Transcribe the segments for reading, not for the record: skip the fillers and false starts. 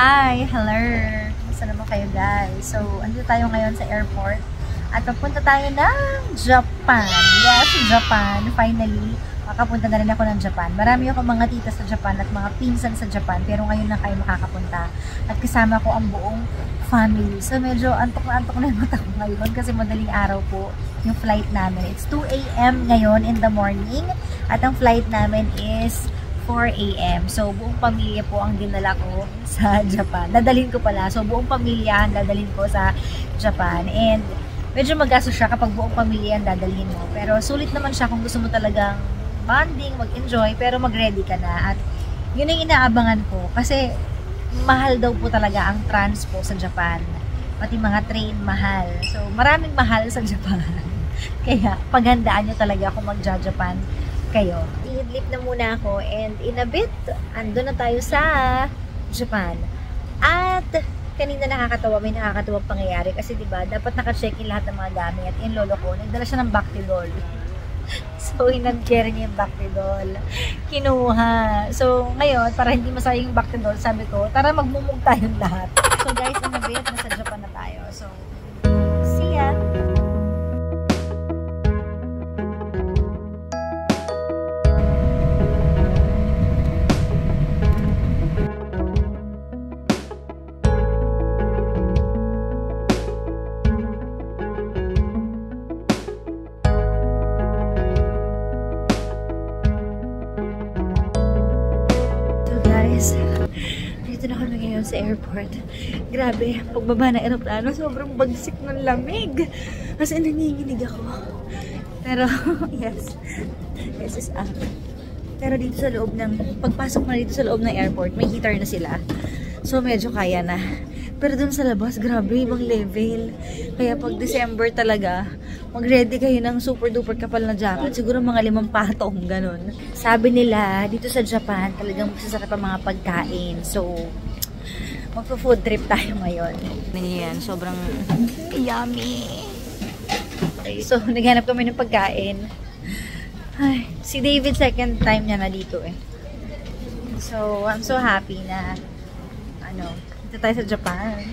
Hi! Hello! Kumusta naman kayo guys? So, andito tayo ngayon sa airport at papunta tayo ng Japan. Yes, Japan. Finally, makapunta na rin ako ng Japan. Marami akong mga tita sa Japan at mga pinsan sa Japan pero ngayon lang kayo makakapunta. At kasama ko ang buong family. So, medyo antok na yung mata ko ngayon kasi madaling araw po yung flight namin. It's 2 AM ngayon in the morning at ang flight namin is 4 AM. So, buong pamilya po ang dinala ko sa Japan. Dadalhin ko pala. So, buong pamilya ang dadalhin ko sa Japan. And, medyo magasto siya kapag buong pamilya ang dadalhin mo. Pero, sulit naman siya kung gusto mo talagang bonding, mag-enjoy, pero mag-ready ka na. At, yun ang inaabangan ko. Kasi, mahal daw po talaga ang transpo sa Japan. Pati mga train, mahal. So, maraming mahal sa Japan. Kaya, paghandaan nyo talaga kung mag-Japan kayo. I-leave na muna ako and in a bit, ando na tayo sa Japan. At kanina may nakakatawang pangyayari kasi diba, dapat naka-check-in lahat ng mga gamit. Yung lolo ko, nagdala siya ng Bactidol. So, hinag-carry niya yung Bactidol. Kinuha. So, ngayon, para hindi masayang yung Bactidol, sabi ko, tara magmumug tayong lahat. So, guys, in a bit, nasa Japan na tayo. So, see ya! Dito na kami ngayon sa airport. Grabe, pagbaba ng aeroplano, sobrang bagsik ng lamig. Kasi nanginginig ako. Pero, yes. Yes is up. Pero dito sa loob ng, pagpasok na dito sa loob ng airport, may heater na sila. So, medyo kaya na. Pero dun sa labas, grabe, ibang level. Kaya pag December talaga, mag-ready kayo ng super duper kapal na jacket. Siguro mga 5 patong, ganun. Sabi nila, dito sa Japan, talagang masasarap ang mga pagkain. So, magpo-food trip tayo ngayon. Yan, sobrang yummy. Okay, so, naghanap kami ng pagkain. Ay, si David, second time niya na dito eh. So, I'm so happy na, dito tayo sa Japan.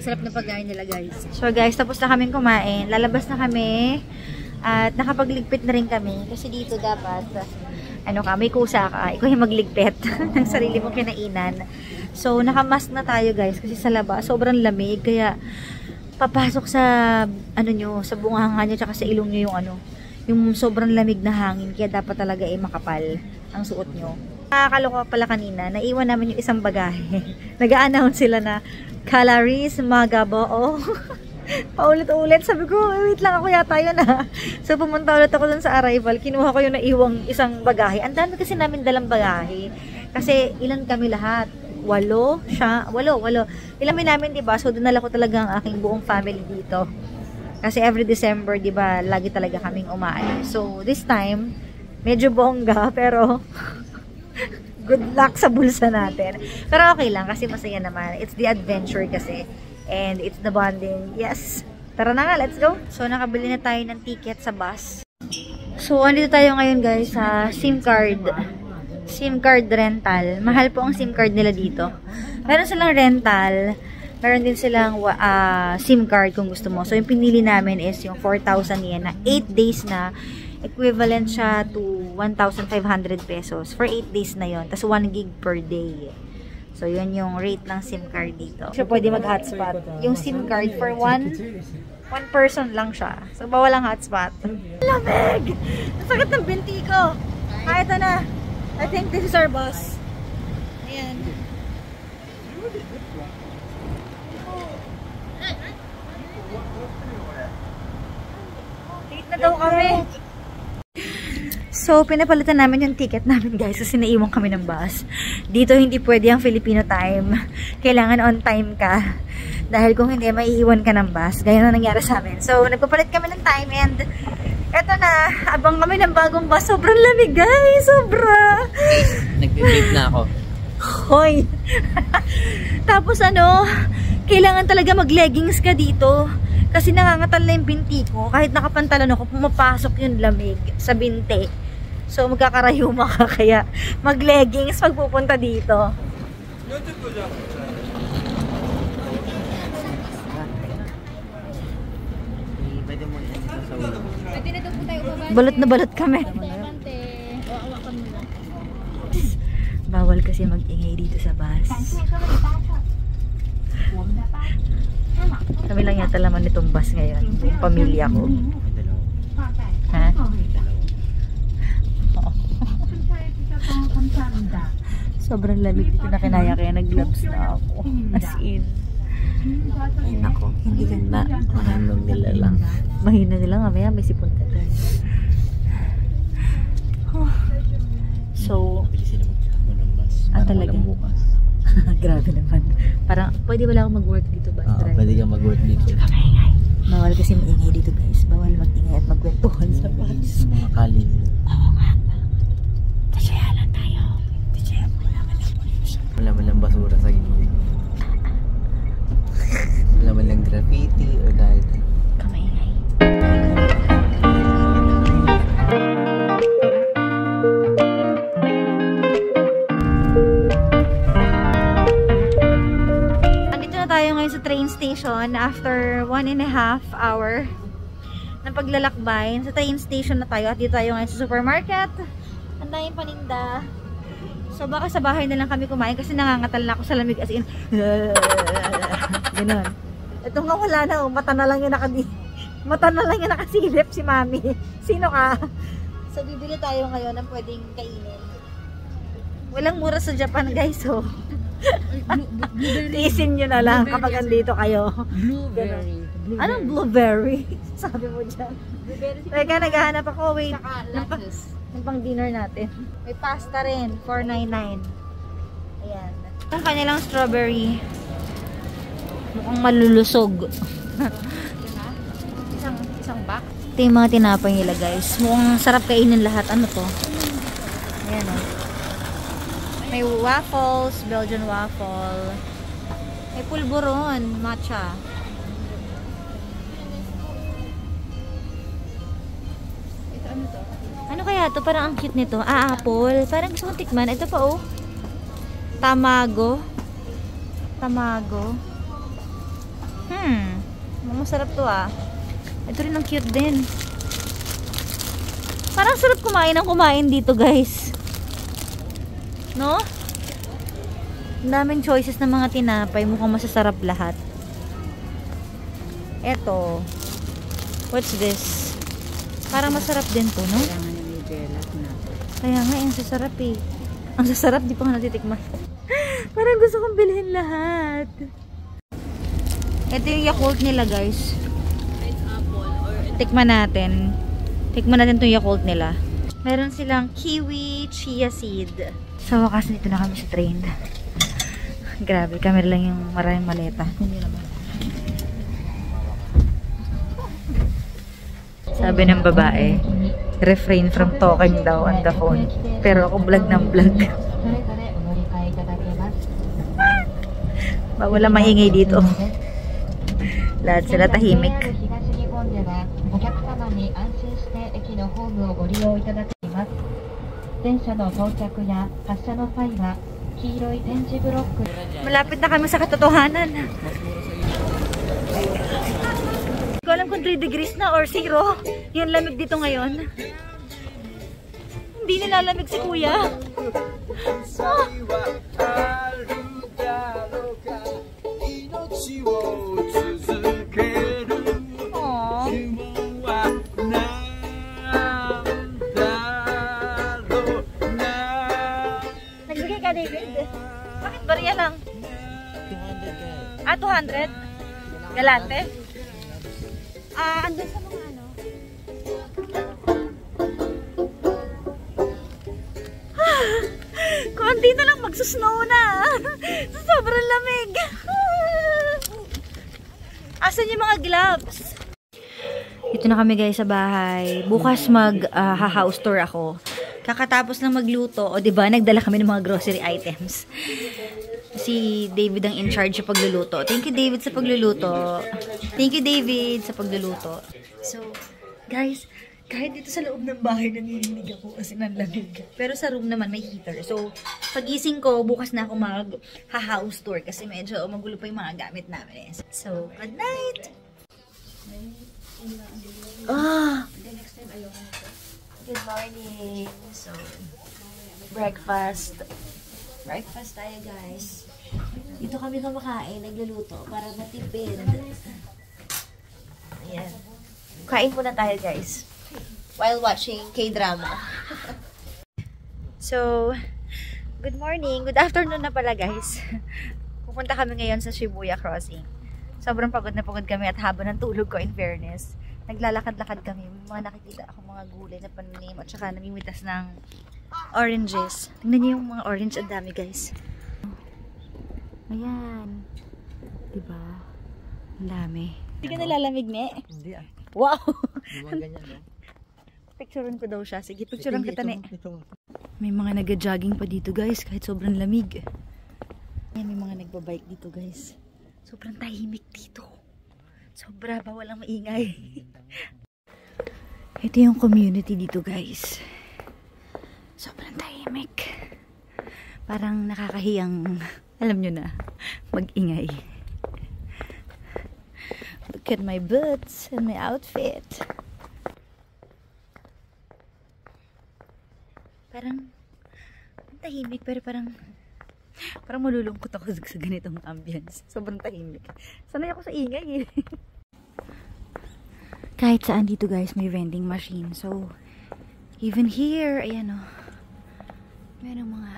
Sarap na pagkain nila guys. So guys, tapos na kaming kumain. Lalabas na kami. At nakapagligpit na rin kami. Kasi dito dapat, may kusa ka. Ikaw yung magligpit ng sarili mong kinainan. So, nakamask na tayo guys. Kasi sa labas, sobrang lamig. Kaya, papasok sa, sa bunganga nyo, tsaka sa ilong nyo yung sobrang lamig na hangin. Kaya dapat talaga makapal ang suot nyo. Nakakaloka pala kanina, naiwan namin yung isang bagahe. Nag-a-announce sila na calories, magabo. Paulit-ulit. Sabi ko, wait lang ako yata yun ha. So, pumunta ulit ako dun sa arrival. Kinuha ko yung naiwang isang bagahe. Ang dami kasi namin dalang bagahe. Kasi, ilan kami lahat? 8? Ilan namin, diba? So, dinala ko talaga ang aking buong family dito. Kasi every December, diba, lagi talaga kaming umaalis. So, this time, medyo bongga, pero good luck sa bulsa natin. Pero okay lang, kasi masaya naman. It's the adventure kasi. And it's the bonding. Yes. Tara na nga, let's go. So, nakabili na tayo ng ticket sa bus. So, andito tayo ngayon guys sa SIM card rental. Mahal po ang SIM card nila dito. Meron silang rental. Meron din silang SIM card kung gusto mo. So, yung pinili namin is yung 4,000 yen na 8 days na. Equivalent siya to 1,500 pesos. For 8 days na yon. Tapos 1 gig per day. So, yun yung rate ng SIM card dito. So, pwede mag-hotspot. Yung SIM card for one person lang siya. So, bawal ang hotspot. Lamig! Nasakit ng binti ko. Ito na. I think this is our bus. Ayan. Late na daw kami. So, pinapalitan namin yung ticket namin guys kasi naiwan kami ng bus. Dito hindi pwede ang Filipino time. Kailangan on time ka. Dahil kung hindi, maiiwan ka ng bus. Gaya na nangyari sa amin. So, nagpapalit kami ng time and eto na, abang kami ng bagong bus. Sobrang lamig guys. Sobra. Nag-vape na ako. Hoy. Tapos Kailangan talaga mag-leggings ka dito. Kasi nangangatal na yung binti ko. Kahit nakapantalon ako, pumapasok yung lamig sa binti. So, magkakarayuma ka. Kaya mag-leggings pag pupunta dito. Balot na balot kami. Bawal kasi mag-ingay dito sa bus. Kami lang yata laman nitong bus ngayon. Buong pamilya ko. Ha? Sobrang lamig dito na kinaya kaya nag-gloves na ako. As in. Ay nako, hindi ganda. Mahinong nila lang. Mahina nila nga, may sipon ka dyan. So, talaga. Grabe naman. Parang, pwede wala akong mag-work dito ba? Pwede kang mag-work dito. Bawal kasi maingay dito guys. Bawal mag-ingay at magkwentuhan sa bus. Mga kalin. Oo nga. Tasyaya lang tayo. Tasyaya mo wala man lang pulis. Wala man lang basura sa gilid. Wala man lang graffiti or kahit. Kamaingay. Sa train station after 1.5 hour ng paglalakbay. Sa train station na tayo at dito tayo ngayon sa supermarket. Ang daming paninda. So baka sa bahay na lang kami kumain kasi nangangatal na ako sa lamig as in. Ganon. Ito nga wala na. Mata na lang yung nakasilip si mami. Sino ka? So bibili tayo ngayon ng pwedeng kainin. Walang mura sa Japan guys. So tiisin nyo na lang kapag andito kayo. Blueberry. Anong blueberry? Sabi mo dyan. Teka, naghahanap ako. Wait. Ng pang dinner natin. May pasta rin. $4.99. Ayan. Ang kanilang strawberry. Mukhang malulusog. Isang box. Ito yung mga tinapay nila guys. Mukhang sarap kainin lahat. Ano to? Ayan o. May waffles, Belgian waffle. May pulburon, matcha. Ito ano to? Ano kaya to? Parang ang cute nito. Apple. Parang gusto kong tikman. Ito pa oh. Tamago. Masarap to ah. Ito rin ang cute din. Parang sarap kumain dito guys. No? Ang daming choices ng mga tinapay. Mukhang masasarap lahat. Eto. What's this? Parang masarap din to, no? Kaya nga, ang sasarap eh. Ang sasarap, di pa nga natitikman. Parang gusto kong bilhin lahat. Ito yung Yakult nila, guys. Tikman natin. Tikman natin itong Yakult nila. Meron silang kiwi chia seed. Sa wakas, dito na kami sa train. Grabe, kami lang yung maraming maleta. Hindi naman. Sabi ng babae, refrain from talking daw on the phone. Pero ako vlog ng vlog. Wala maingay dito. Lahat sila tahimik. Malapit na kami sa katotohanan. Hindi ko alam kung 3 degrees na or 0. Yung lamig dito ngayon. Hindi nilalamig si kuya. Oh. Nagbigay ka, David? Bakit bariya lang? 200 ka. 200? Galante? Andun sa mga ano. Konti na lang magsusnow na. Sobrang lamig. Asan yung mga gloves? Ito na kami guys sa bahay. Bukas mag-house tour ako. Kakatapos lang magluto. O diba, nagdala kami ng mga grocery items. Si David ang in charge sa pagluluto. Thank you, David, sa pagluluto. Thank you, David, sa pagluluto. So, guys, kahit dito sa loob ng bahay, nanginginig ako kasi nanlamig. Pero sa room naman, may heater. So, pagising ko, bukas na ako mag-house tour kasi medyo magulo pa yung mga gamit namin. So, good night! Good morning! So, breakfast. Breakfast tayo, guys. Dito kami kumakain, nagluluto para matipid. Ayan. Kain muna tayo, guys. While watching K-drama. So, good morning. Good afternoon na pala, guys. Pupunta kami ngayon sa Shibuya Crossing. Sobrang pagod na pagod kami at haba ng tulog ko, in fairness. Naglalakad-lakad kami. May mga nakikita ako mga gulay na pananim at saka namimitas ng oranges. Tingnan niyo yung mga orange. Ang dami, guys. Ayan. Diba? Ang dami. Hindi ka nalalamig, ne? Hindi ah. Wow! Hindi ganyan, no? Picturean ko daw siya. Sige, picturean kita, ne. May mga nag-jogging pa dito, guys. Kahit sobrang lamig. Ayan, may mga nagbabike dito, guys. Sobrang tahimik dito. Sobra ba? Walang maingay. Ito yung community dito, guys. Sobrang tahimik. Parang nakakahiyang, alam nyo na, mag-ingay. Look at my boots and my outfit. Parang tahimik pero parang malulungkot ako sa ganitong ambience. Sobrang tahimik. Sanay ako sa ingay eh. Kahit saan dito, guys, may vending machine. So, even here, ayan o. Merong mga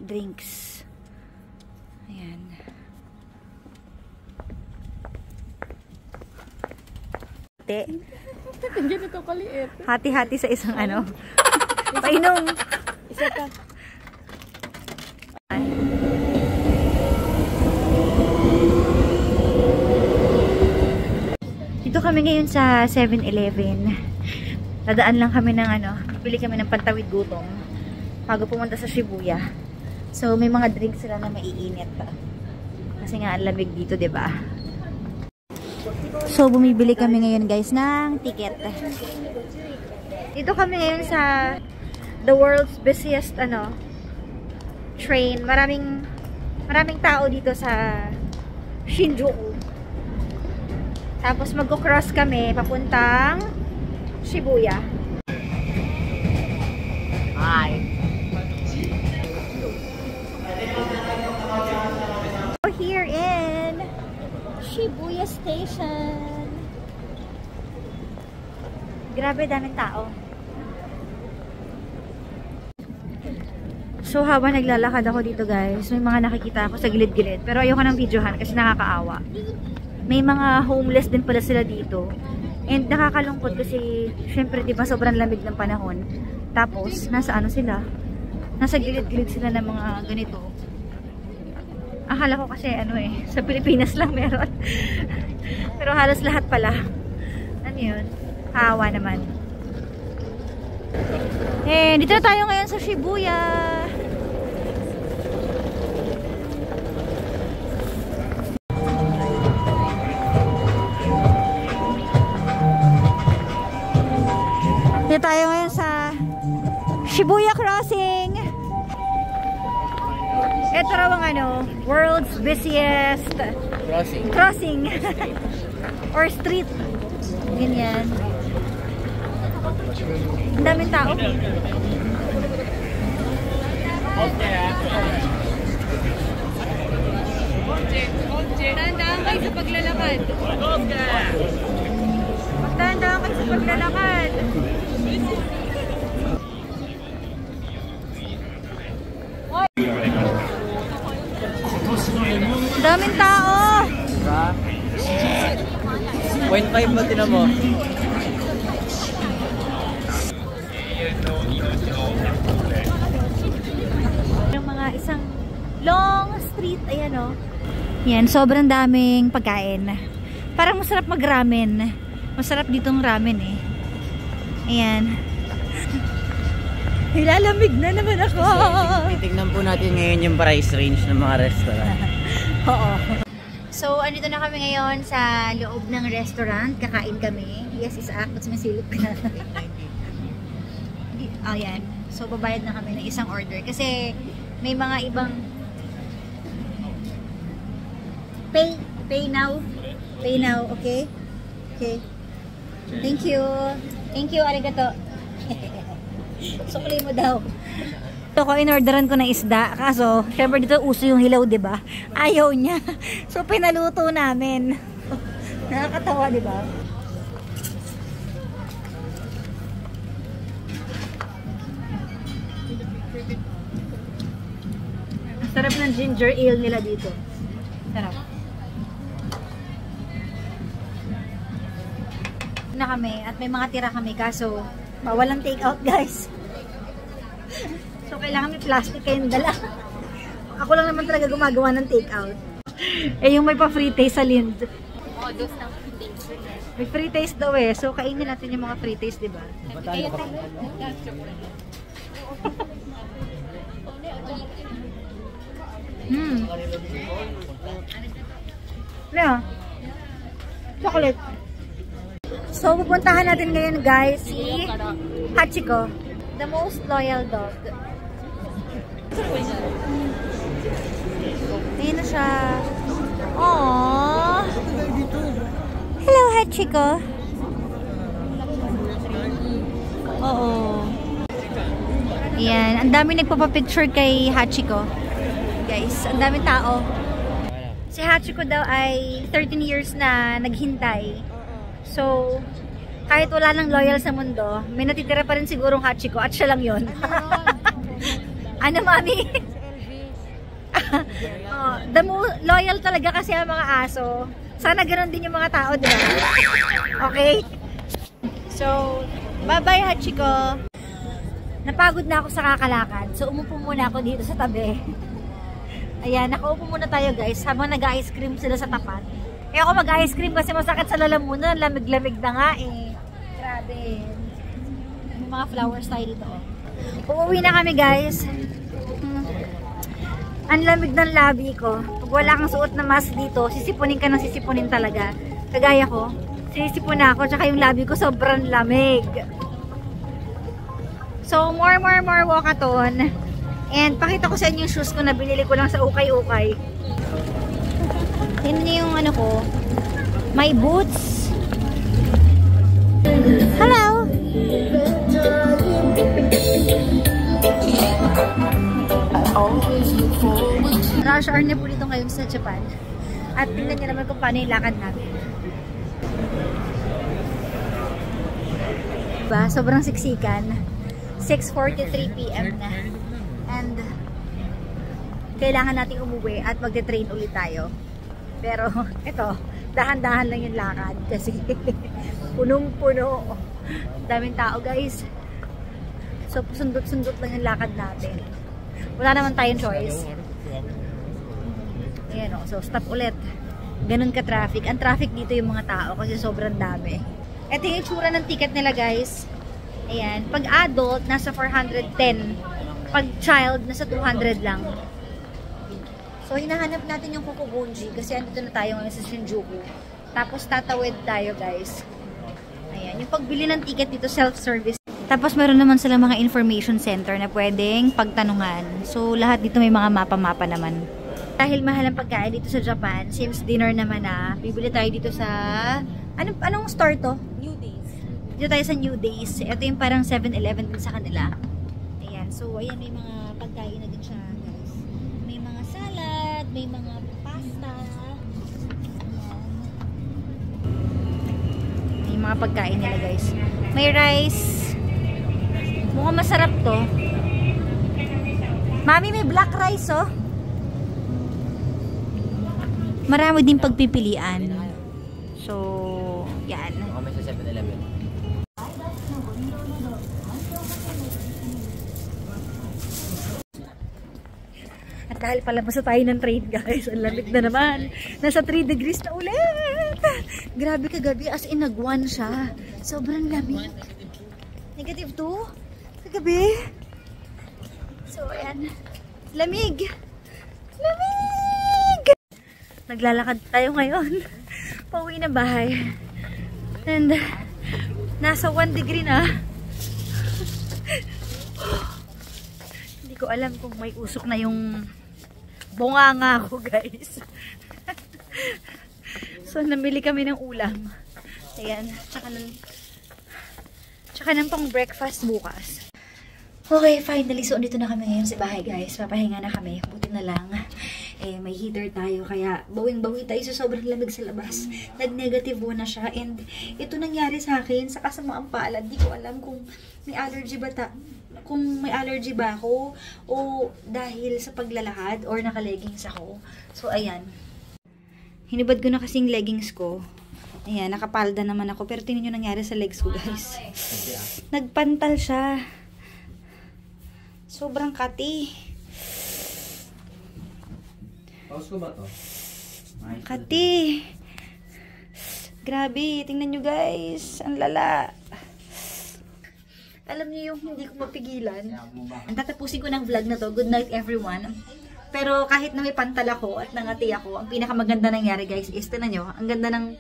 drinks. Ayan. Ganito kaliit. Hati-hati sa isang ano. Painom. Isa pa. Dito kami ngayon sa 7-Eleven. Nadaan lang kami ng ano, bili kami ng pantawid gutom bago pumunta sa Shibuya. So may mga drinks sila na maiinit pa. Kasi nga ang lamig dito, 'di ba? So bumibili kami ngayon, guys, ng ticket. Dito kami ngayon sa the world's busiest train. Maraming tao dito sa Shinjuku. Tapos magko-cross kami papuntang Shibuya. Hi. We're here in Shibuya Station. Grabe, daming tao. So, habang naglalakad ako dito, guys, may mga nakikita ako sa gilid-gilid. Pero ayoko nang videohan kasi nakakaawa. May mga homeless din pala sila dito. And nakakalungkot kasi, syempre, diba, sobrang lamig ng panahon. Tapos, nasa ano sila? Nasa gilid-gilid sila ng mga ganito. Akala ko kasi, sa Pilipinas lang meron. Pero halos lahat pala. Ano yun? Hawa naman. Eh, dito na tayo ngayon sa Shibuya. Dito tayo ngayon sa Shibuya Crossing. Ito raw ang world's busiest crossing or street. Ganyan. Ang daming tao. Tandaan kayo sa paglalakad. Magtandaan kayo sa paglalakad. Daming tao. 0.5 mo, tinan mo. Yung mga isang long street, ayan o. Yan, sobrang daming pagkain. Parang masarap mag-ramen. Masarap ditong ramen eh. Ayan. Nilalamig na naman ako. Titignan po natin ngayon yung price range ng mga restaurant. Oo. So, andito na kami ngayon sa loob ng restaurant. Kakain kami. Yes, Isaac. Ba't sumisilip ka? Oh, yan. So, babayad na kami ng isang order. Kasi, may mga ibang pay now. Pay now, okay? Okay. Thank you. Thank you, arigato. Sukli mo daw. Ito ko, in-orderan ko ng isda. Kaso, syempre dito uso yung hilaw, diba? Ayaw niya. So, pinaluto namin. Nakakatawa, diba? Ang sarap ng ginger ale nila dito. Sarap. Na kami at may mga tira kami kaso walang take out, guys. So kailangan may plastic kayong dala. Ako lang naman talaga gumagawa ng take out. Eh yung may pa free taste sa Lind. May free taste daw eh. So kainin natin yung mga free taste, diba? Ano? Chocolate. So, pupuntahan natin ngayon, guys, si Hachiko, the most loyal dog. Ayan na siya. Aww. Hello, Hachiko. Oo. Ayan. Ang dami nagpapapicture kay Hachiko. Guys, ang daming tao. Si Hachiko daw ay 13 years na naghintay. So, kahit wala nang loyal sa mundo, may natitira pa rin sigurong Hachiko at siya lang yun. Ano, mami? Oh, loyal talaga kasi ang mga aso. Sana ganoon din yung mga tao, diba? Okay? So, bye-bye, Hachiko. Napagod na ako sa kakalakad. So, umupo muna ako dito sa tabi. Ayan, nakaupo muna tayo, guys, habang nag-ice cream sila sa tapat. Eh ako mag-ice cream kasi masakit sa lalamunan. Lamig-lamig na nga eh. Grabe. May mga flowers tayo dito. Uuwi na kami, guys. Ang lamig ng labi ko. Pag wala kang suot na mask dito, sisipunin ka ng sisipunin talaga. Kagaya ko, sinisipon na ako. Tsaka yung labi ko sobrang lamig. So, more walkathon. And pakita ko sa inyo yung shoes ko na binili ko lang sa ukay-ukay. Tingnan niyo yung ano ko. My boots. Hello! Rush hour na po dito ngayon sa Japan. At tingnan niyo naman kung paano yung lakad natin. Diba? Sobrang siksikan. 6:43 PM na. And kailangan nating umuwi at magte-train ulit tayo. Pero, ito, dahan-dahan lang yung lakad kasi punong-puno. Daming tao, guys. So, sundot-sundot lang yung lakad natin. Wala naman tayong choice. Ayan o, so stop ulit. Ganun ka-traffic. Ang traffic dito yung mga tao kasi sobrang dami. Ito yung tsura ng ticket nila, guys. Ayan. Pag adult, nasa 410. Pag child, nasa 200 lang. So, hinahanap natin yung Kokubunji kasi andito na tayo ngayon sa Shinjuku. Tapos, tatawid tayo, guys. Ayan. Yung pagbili ng ticket dito, self-service. Tapos, meron naman sila mga information center na pwedeng pagtanungan. So, lahat dito may mga mapa-mapa naman. Dahil mahal ang pagkain dito sa Japan, since dinner naman na, bibili tayo dito sa... Anong store to? New Days. Dito tayo sa New Days. Ito yung parang 7-Eleven din sa kanila. Ayan. So, ayan, may mga pagkain na din siya, guys. May mga salad, may mga pasta. Ayan. May mga pagkain nila, guys. May rice. Mukhang masarap to. Mami, may black rice, oh. Marami din pagpipilian. So, yan. Kami sa 7-Eleven. At dahil palabas na tayo ng train, guys, ang lamig na naman. Nasa 3 degrees na ulit. Grabe kagabi, as in nag-1 siya. Sobrang lamig. -2? Kagabi? So, ayan. Lamig! Lamig! Naglalakad tayo ngayon. Pauwi na bahay. And, nasa 1 degree na. Hindi ko alam kung may usok na yung bunganga ko, guys. So, namili kami ng ulam. Ayan. Tsaka ng pang breakfast bukas. Okay, finally. So, dito na kami ngayon sa bahay, guys. Papahinga na kami. Buti na lang. May heater tayo. Kaya, bawing-bawi tayo sa sobrang lamig sa labas. Nag-negative 1 na siya. And, ito nangyari sa akin sa kasamaang palad. Di ko alam kung may allergy ba ako o dahil sa paglalakad or naka-leggings ako. So, ayan. Hinubad ko na kasing leggings ko. Ayan, nakapalda naman ako. Pero tingnan nyo nangyari sa legs ko, guys. Nagpantal siya. Sobrang kati. Pause ko ba to? Kati. Grabe, tingnan nyo guys. Ang lala. Alam niyo yung hindi ko mapigilan. Ang tatapusin ko ng vlog na to. Good night everyone. Pero kahit na may pantal ako at nangati ako, ang pinakamaganda nangyari guys is, tingnan nyo, ang ganda ng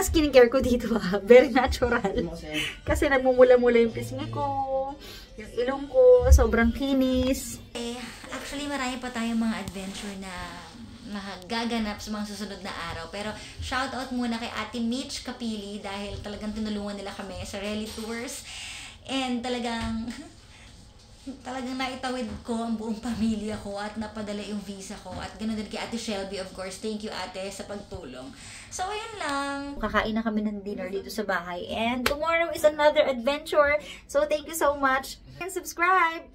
skincare ko dito ha. Very natural. Kasi nagmumula-mula yung pisngi ko, yung ilong ko, sobrang kinis. Actually, marami pa tayong mga adventure na gaganap sa mga susunod na araw. Pero shoutout muna kay Ate Mitch Kapili dahil talagang tinulungan nila kami sa Rally Tours. And talagang naitawid ko ang buong pamilya ko at napadala yung visa ko. At ganoon din kay Ate Shelby, of course. Thank you, Ate, sa pagtulong. So, ayun lang. Kakain na kami ng dinner dito sa bahay. And tomorrow is another adventure. So, thank you so much. And subscribe!